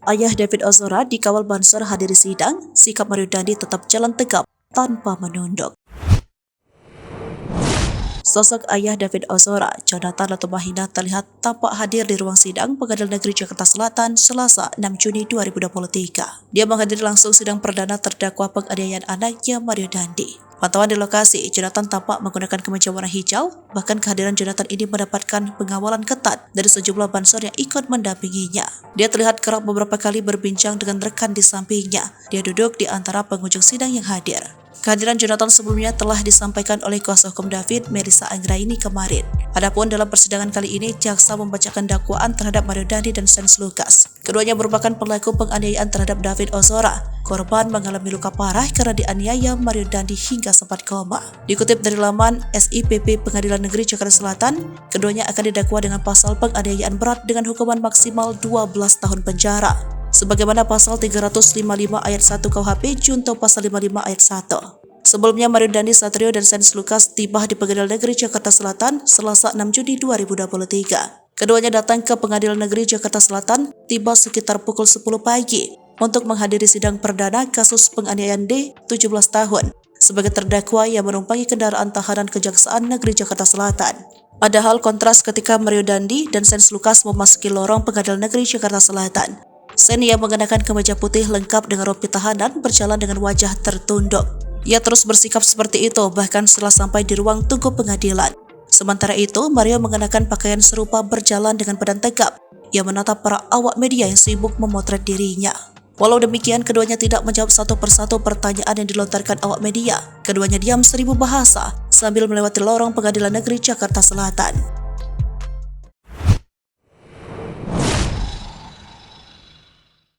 Ayah David Ozora dikawal Banser hadiri sidang, sikap Mario Dandi tetap jalan tegap tanpa menunduk. Sosok ayah David Ozora, Jonathan Latumahina terlihat tampak hadir di ruang sidang Pengadilan Negeri Jakarta Selatan Selasa 6 Juni 2023. Dia menghadiri langsung sidang perdana terdakwa penganiayaan anaknya Mario Dandi. Pantauan di lokasi, Jonathan tampak menggunakan kemeja warna hijau, bahkan kehadiran Jonathan ini mendapatkan pengawalan ketat dari sejumlah banser yang ikut mendampinginya. Dia terlihat kerap beberapa kali berbincang dengan rekan di sampingnya. Dia duduk di antara pengunjung sidang yang hadir. Kehadiran Jonathan sebelumnya telah disampaikan oleh kuasa hukum David, Melissa Anggraini kemarin. Adapun dalam persidangan kali ini, jaksa membacakan dakwaan terhadap Mario Dandi dan Shane Lucas. Keduanya merupakan pelaku penganiayaan terhadap David Ozora. Korban mengalami luka parah karena dianiaya Mario Dandi hingga sempat koma. Dikutip dari laman SIPP Pengadilan Negeri Jakarta Selatan, keduanya akan didakwa dengan pasal penganiayaan berat dengan hukuman maksimal 12 tahun penjara. Sebagaimana pasal 355 ayat 1 KUHP junto pasal 55 ayat 1. Sebelumnya Mario Dandi Satrio dan Shane Lucas tiba di Pengadilan Negeri Jakarta Selatan Selasa 6 Juni 2023. Keduanya datang ke Pengadilan Negeri Jakarta Selatan tiba sekitar pukul 10 pagi untuk menghadiri sidang perdana kasus penganiayaan D, 17 tahun, sebagai terdakwa yang menumpangi kendaraan tahanan Kejaksaan Negeri Jakarta Selatan. Padahal kontras ketika Mario Dandi dan Shane Lucas memasuki lorong Pengadilan Negeri Jakarta Selatan. Shane yang mengenakan kemeja putih lengkap dengan rompi tahanan berjalan dengan wajah tertunduk. Ia terus bersikap seperti itu bahkan setelah sampai di ruang tunggu pengadilan. Sementara itu, Mario mengenakan pakaian serupa berjalan dengan badan tegap. Ia menatap para awak media yang sibuk memotret dirinya. Walau demikian, keduanya tidak menjawab satu persatu pertanyaan yang dilontarkan awak media. Keduanya diam 1000 bahasa sambil melewati lorong Pengadilan Negeri Jakarta Selatan.